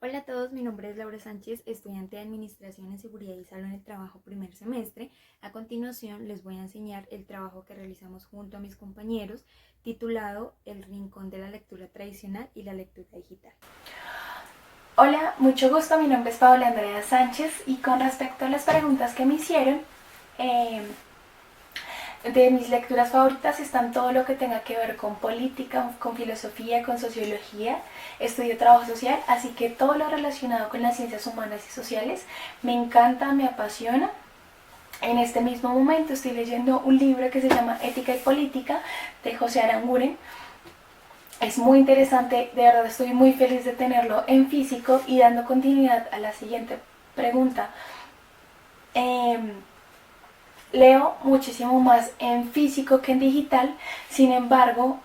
Hola a todos, mi nombre es Laura Sánchez, estudiante de Administración en Seguridad y Salud en el trabajo primer semestre. A continuación les voy a enseñar el trabajo que realizamos junto a mis compañeros, titulado El Rincón de la Lectura Tradicional y la Lectura Digital. Hola, mucho gusto, mi nombre es Paola Andrea Sánchez y con respecto a las preguntas que me hicieron, eh, de mis lecturas favoritas están todo lo que tenga que ver con política, con filosofía, con sociología, estudio trabajo social, así que todo lo relacionado con las ciencias humanas y sociales me encanta, me apasiona. En este mismo momento estoy leyendo un libro que se llama Ética y Política de José Aranguren. Es muy interesante, de verdad estoy muy feliz de tenerlo en físico y dando continuidad a la siguiente pregunta. Eh, Leo muchísimo más en físico que en digital, sin embargo,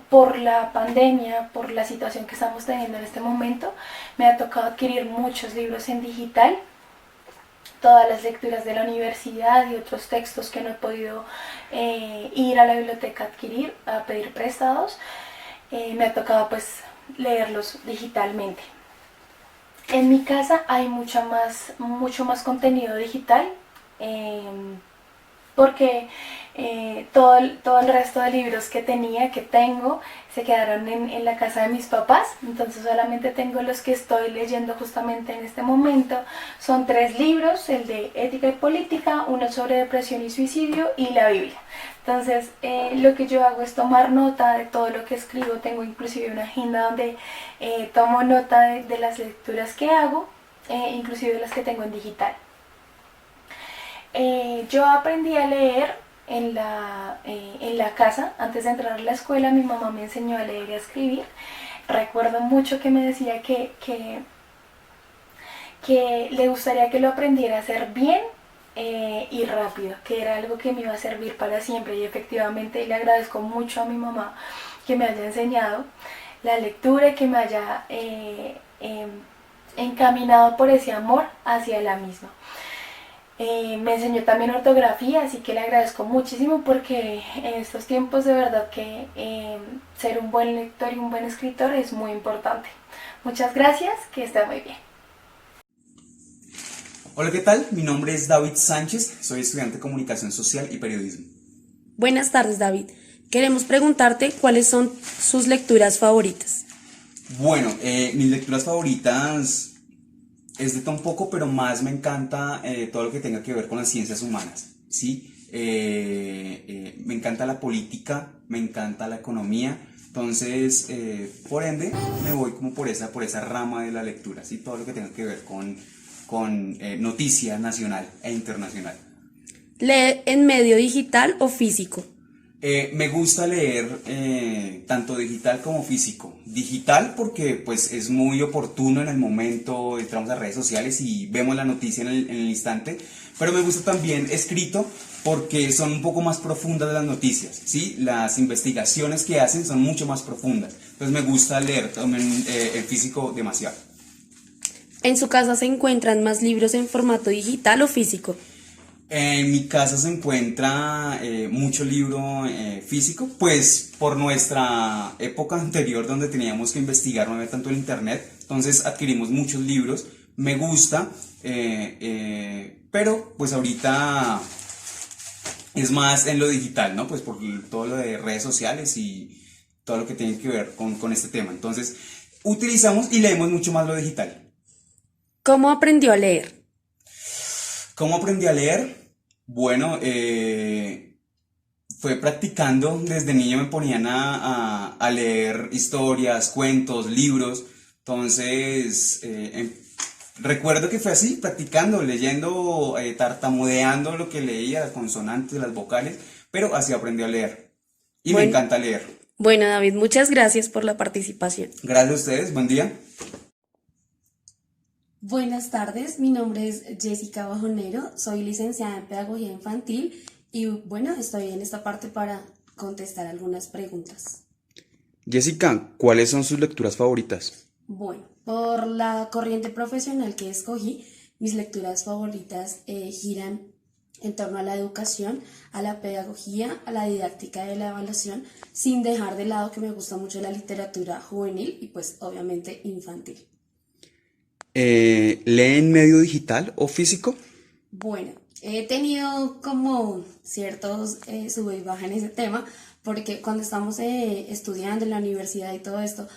por la pandemia, por la situación que estamos teniendo en este momento, me ha tocado adquirir muchos libros en digital, todas las lecturas de la universidad y otros textos que no he podido ir a la biblioteca a adquirir, a pedir prestados, me ha tocado pues leerlos digitalmente. En mi casa hay mucho más contenido digital, eh, porque todo el resto de libros que tenía, que tengo, se quedaron en la casa de mis papás, entonces solamente tengo los que estoy leyendo justamente en este momento. Son 3 libros, el de Ética y Política, uno sobre depresión y suicidio y la Biblia. Entonces lo que yo hago es tomar nota de todo lo que escribo, tengo inclusive una agenda donde tomo nota de las lecturas que hago, inclusive las que tengo en digital. Yo aprendí a leer en la casa. Antes de entrar a la escuela, mi mamá me enseñó a leer y a escribir. Recuerdo mucho que me decía que le gustaría que lo aprendiera a hacer bien y rápido, que era algo que me iba a servir para siempre. Y efectivamente le agradezco mucho a mi mamá que me haya enseñado la lectura y que me haya encaminado por ese amor hacia la misma. Me enseñó también ortografía, así que le agradezco muchísimo porque en estos tiempos de verdad que ser un buen lector y un buen escritor es muy importante. Muchas gracias, que esté muy bien. Hola, ¿qué tal? Mi nombre es David Sánchez, soy estudiante de Comunicación Social y Periodismo. Buenas tardes, David. Queremos preguntarte cuáles son sus lecturas favoritas. Bueno, mis lecturas favoritas es de todo un poco, pero más me encanta todo lo que tenga que ver con las ciencias humanas, ¿sí? Me encanta la política, me encanta la economía, entonces, por ende, me voy como por esa rama de la lectura, ¿sí? Todo lo que tenga que ver con noticia nacional e internacional. ¿Lee en medio digital o físico? Me gusta leer tanto digital como físico. Digital porque pues es muy oportuno en el momento, entramos a redes sociales y vemos la noticia en el instante, pero me gusta también escrito porque son un poco más profundas las noticias, ¿sí? Las investigaciones que hacen son mucho más profundas, entonces me gusta leer también el físico demasiado. ¿En su casa se encuentran más libros en formato digital o físico? En mi casa se encuentra mucho libro físico, pues por nuestra época anterior donde teníamos que investigar, no había tanto el internet, entonces adquirimos muchos libros, me gusta, pero pues ahorita es más en lo digital, ¿no? Pues por todo lo de redes sociales y todo lo que tiene que ver con este tema, entonces utilizamos y leemos mucho más lo digital. ¿Cómo aprendió a leer? ¿Cómo aprendí a leer? Bueno, fue practicando, desde niño me ponían a leer historias, cuentos, libros, entonces recuerdo que fue así, practicando, leyendo, tartamudeando lo que leía, las consonantes, las vocales, pero así aprendí a leer y me Bueno, encanta leer. bueno, David, muchas gracias por la participación. Gracias a ustedes, buen día. Buenas tardes, mi nombre es Jessica Bajonero, soy licenciada en Pedagogía Infantil y bueno, estoy en esta parte para contestar algunas preguntas. Jessica, ¿cuáles son sus lecturas favoritas? Bueno, por la corriente profesional que escogí, mis lecturas favoritas giran en torno a la educación, a la pedagogía, a la didáctica de la evaluación, sin dejar de lado que me gusta mucho la literatura juvenil y pues obviamente infantil. ¿Lee en medio digital o físico? Bueno, he tenido como ciertos sub y baja en ese tema, porque cuando estamos estudiando en la universidad y todo esto,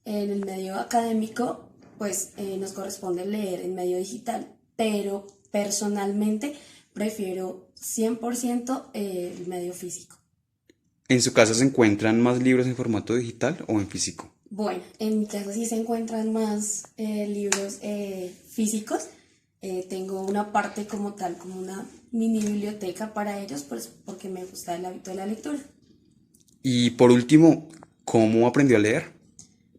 en el medio académico, pues nos corresponde leer en medio digital, pero personalmente prefiero 100% el medio físico. ¿En su casa se encuentran más libros en formato digital o en físico? Bueno, en mi casa sí se encuentran más libros físicos. Tengo una parte como tal, como una mini biblioteca para ellos, pues porque me gusta el hábito de la lectura. Y por último, ¿cómo aprendió a leer?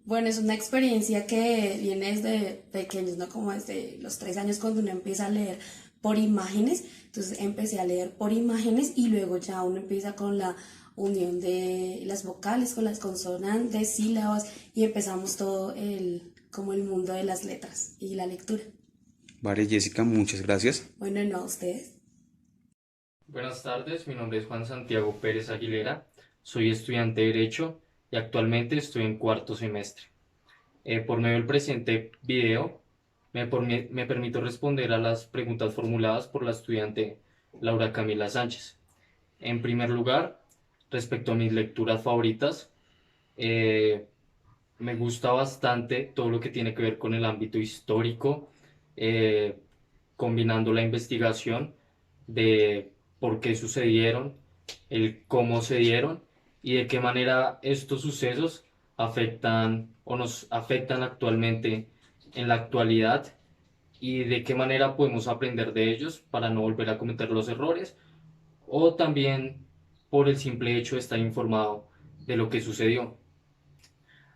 Bueno, es una experiencia que viene desde pequeños, ¿no? Como desde los 3 años cuando uno empieza a leer por imágenes. Entonces empecé a leer por imágenes y luego ya uno empieza con la unión de las vocales, con las consonantes, sílabas y empezamos todo como el mundo de las letras y la lectura. Vale, Jessica, muchas gracias. Bueno, no, a ustedes. Buenas tardes, mi nombre es Juan Santiago Pérez Aguilera, soy estudiante de Derecho y actualmente estoy en cuarto semestre. Por medio del presente video, me permito responder a las preguntas formuladas por la estudiante Laura Camila Sánchez. En primer lugar, respecto a mis lecturas favoritas, me gusta bastante todo lo que tiene que ver con el ámbito histórico, combinando la investigación de por qué sucedieron, el cómo se dieron y de qué manera estos sucesos afectan o nos afectan actualmente en la actualidad y de qué manera podemos aprender de ellos para no volver a cometer los errores o también por el simple hecho de estar informado de lo que sucedió.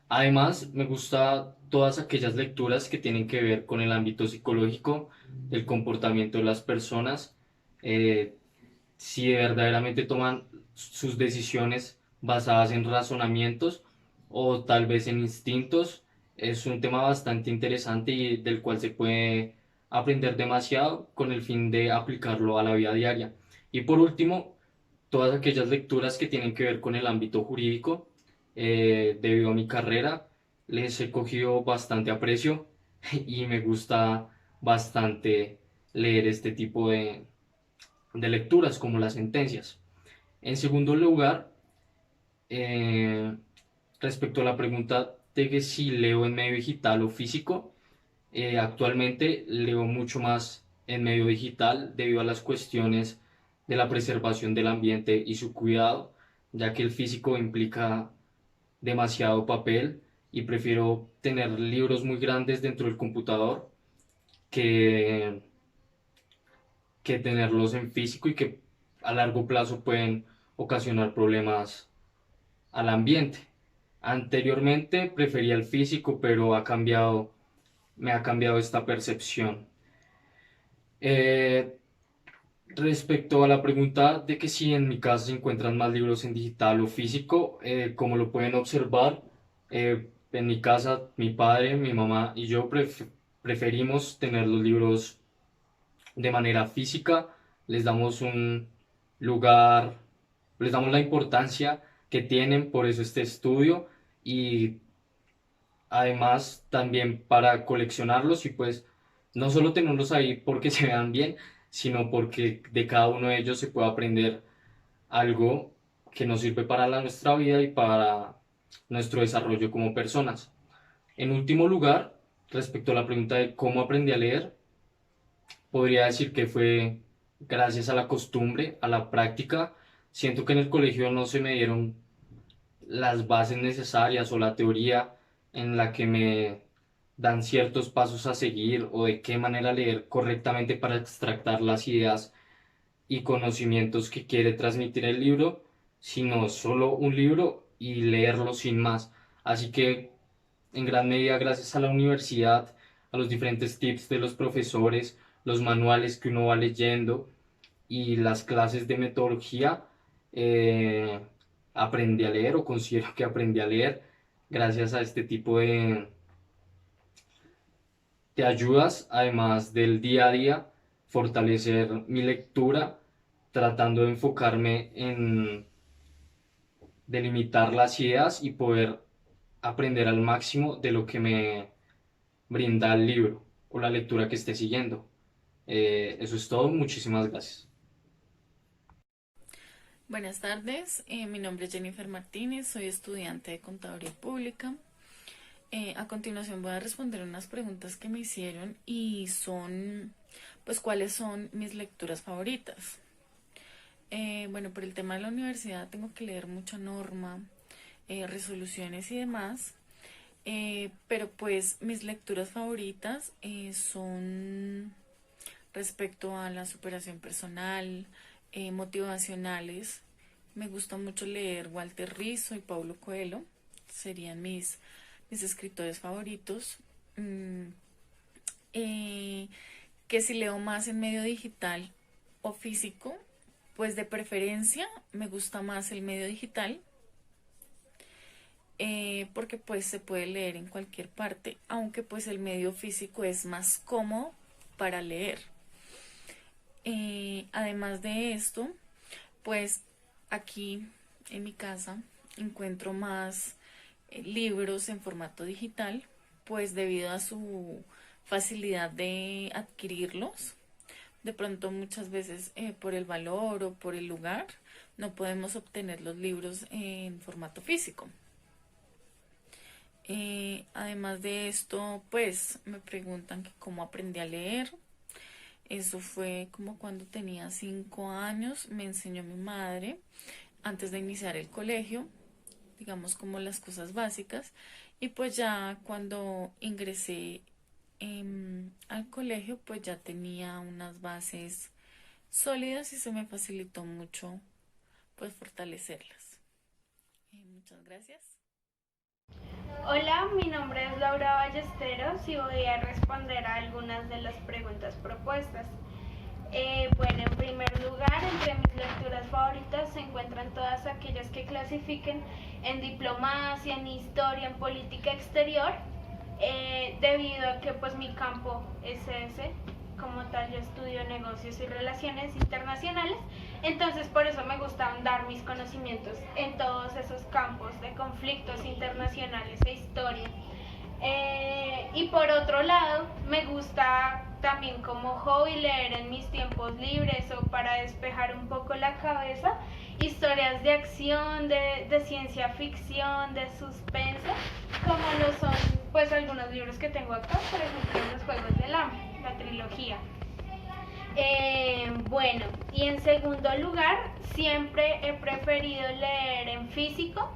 Además, me gusta todas aquellas lecturas que tienen que ver con el ámbito psicológico, el comportamiento de las personas, si verdaderamente toman sus decisiones basadas en razonamientos o tal vez en instintos. Es un tema bastante interesante y del cual se puede aprender demasiado con el fin de aplicarlo a la vida diaria. Y por último, todas aquellas lecturas que tienen que ver con el ámbito jurídico, debido a mi carrera, les he cogido bastante aprecio y me gusta bastante leer este tipo de lecturas como las sentencias. En segundo lugar, eh, respecto a la pregunta de que si leo en medio digital o físico, actualmente leo mucho más en medio digital debido a las cuestiones de la preservación del ambiente y su cuidado, ya que el físico implica demasiado papel y prefiero tener libros muy grandes dentro del computador que, que tenerlos en físico y que a largo plazo pueden ocasionar problemas al ambiente. Anteriormente prefería el físico, pero me ha cambiado esta percepción. Eh, Respecto a la pregunta de que si en mi casa se encuentran más libros en digital o físico, como lo pueden observar, en mi casa mi padre, mi mamá y yo preferimos tener los libros de manera física, les damos un lugar, les damos la importancia que tienen, por eso este estudio y además también para coleccionarlos y pues no solo tenerlos ahí porque se vean bien, sino porque de cada uno de ellos se puede aprender algo que nos sirve para nuestra vida y para nuestro desarrollo como personas. En último lugar, respecto a la pregunta de cómo aprendí a leer, podría decir que fue gracias a la costumbre, a la práctica. Siento que en el colegio no se me dieron las bases necesarias o la teoría en la que me dan ciertos pasos a seguir o de qué manera leer correctamente para extractar las ideas y conocimientos que quiere transmitir el libro, sino solo un libro y leerlo sin más. Así que en gran medida gracias a la universidad, a los diferentes tips de los profesores, los manuales que uno va leyendo y las clases de metodología, eh, aprendí a leer o considero que aprendí a leer gracias a este tipo de ayudas, además del día a día, fortalecer mi lectura tratando de enfocarme en delimitar las ideas y poder aprender al máximo de lo que me brinda el libro o la lectura que esté siguiendo. Eso es todo, muchísimas gracias. Buenas tardes, mi nombre es Jennifer Martínez, soy estudiante de Contaduría Pública. A continuación voy a responder unas preguntas que me hicieron y son, pues, ¿cuáles son mis lecturas favoritas? Bueno, por el tema de la universidad tengo que leer mucha norma, resoluciones y demás, pero pues mis lecturas favoritas son respecto a la superación personal, motivacionales. Me gusta mucho leer Walter Rizzo y Paulo Coelho, serían mis escritores favoritos. Que si leo más en medio digital o físico, pues de preferencia me gusta más el medio digital, porque pues se puede leer en cualquier parte, aunque pues el medio físico es más cómodo para leer. Además de esto, pues aquí en mi casa encuentro más libros en formato digital, pues debido a su facilidad de adquirirlos. De pronto muchas veces por el valor o por el lugar no podemos obtener los libros en formato físico. Además de esto, pues me preguntan que cómo aprendí a leer. Eso fue como cuando tenía 5 años, me enseñó mi madre antes de iniciar el colegio, digamos como las cosas básicas, y pues ya cuando ingresé al colegio pues ya tenía unas bases sólidas y se me facilitó mucho pues fortalecerlas. Muchas gracias. Hola, mi nombre es Laura Ballesteros y voy a responder a algunas de las preguntas propuestas. Bueno, en primer lugar, entre mis lecturas favoritas se encuentran todas aquellas que clasifiquen en diplomacia, en historia, en política exterior, debido a que pues mi campo es ese. Como tal, yo estudio negocios y relaciones internacionales, entonces por eso me gusta ahondar mis conocimientos en todos esos campos de conflictos internacionales e historia. Y por otro lado, me gusta también como hobby leer en mis tiempos libres o para despejar un poco la cabeza, historias de acción, de ciencia ficción, de suspenso, como lo son pues algunos libros que tengo acá, por ejemplo Los Juegos del Hambre, la trilogía. Bueno, y en segundo lugar, siempre he preferido leer en físico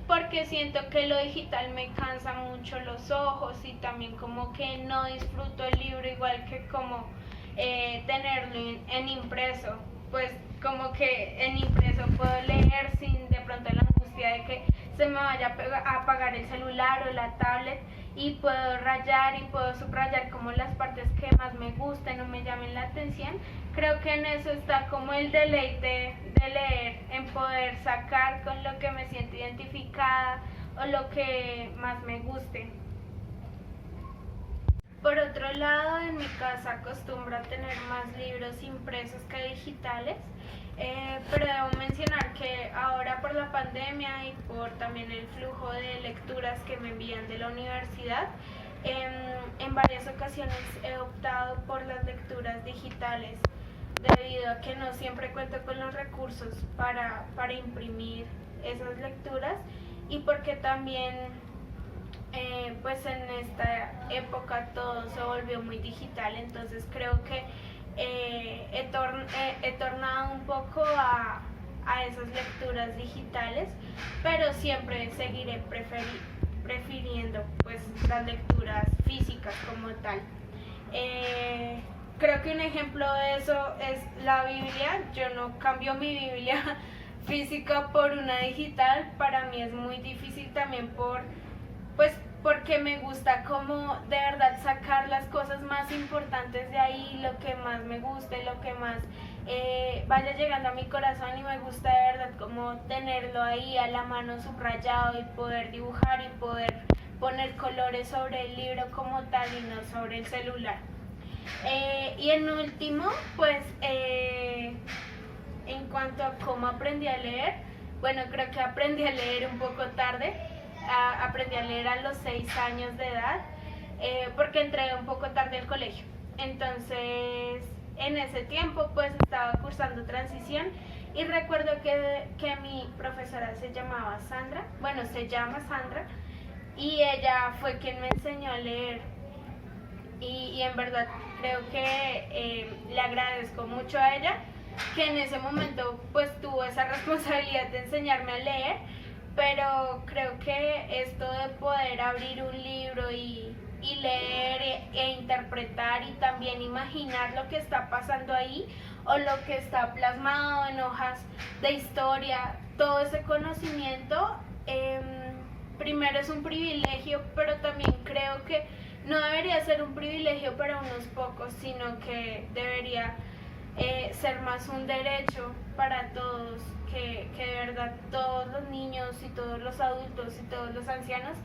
porque siento que lo digital me cansa mucho los ojos y también como que no disfruto el libro igual que como tenerlo en impreso. Pues como que en impreso puedo leer sin de pronto la angustia de que se me vaya a apagar el celular o la tablet, y puedo rayar y puedo subrayar como las partes que más me gusten o me llamen la atención. Creo que en eso está como el deleite de leer, en poder sacar con lo que me siento identificada o lo que más me guste. Por otro lado, en mi casa acostumbro a tener más libros impresos que digitales, pero debo mencionar que ahora por la pandemia y por también el flujo de lecturas que me envían de la universidad, en varias ocasiones he optado por las lecturas digitales, debido a que no siempre cuento con los recursos para imprimir esas lecturas, y porque también pues en esta época todo se volvió muy digital, entonces creo que he tornado un poco a esas lecturas digitales, pero siempre seguiré prefiriendo pues las lecturas físicas como tal. Creo que un ejemplo de eso es la Biblia. Yo no cambio mi Biblia física por una digital. Para mí es muy difícil también porque me gusta como de verdad sacar las cosas más importantes de ahí, lo que más me guste, lo que más vaya llegando a mi corazón, y me gusta de verdad como tenerlo ahí a la mano subrayado y poder dibujar y poder poner colores sobre el libro como tal y no sobre el celular. Y en último, pues En cuanto a cómo aprendí a leer, bueno, creo que aprendí a leer un poco tarde. Aprendí a leer a los 6 años de edad, porque entré un poco tarde al colegio. Entonces, en ese tiempo pues estaba cursando transición y recuerdo que mi profesora se llamaba Sandra, bueno, se llama Sandra, y ella fue quien me enseñó a leer. Y en verdad creo que le agradezco mucho a ella, que en ese momento pues tuvo esa responsabilidad de enseñarme a leer, pero creo que esto de poder abrir un libro y leer e interpretar y también imaginar lo que está pasando ahí o lo que está plasmado en hojas de historia, todo ese conocimiento, primero es un privilegio, pero también creo que no debería ser un privilegio para unos pocos, sino que debería ser más un derecho para todos, que de verdad todos los niños y todos los adultos y todos los ancianos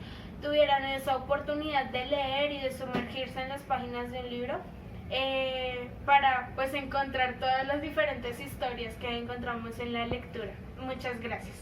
tuvieran esa oportunidad de leer y de sumergirse en las páginas de un libro, para pues encontrar todas las diferentes historias que encontramos en la lectura. Muchas gracias.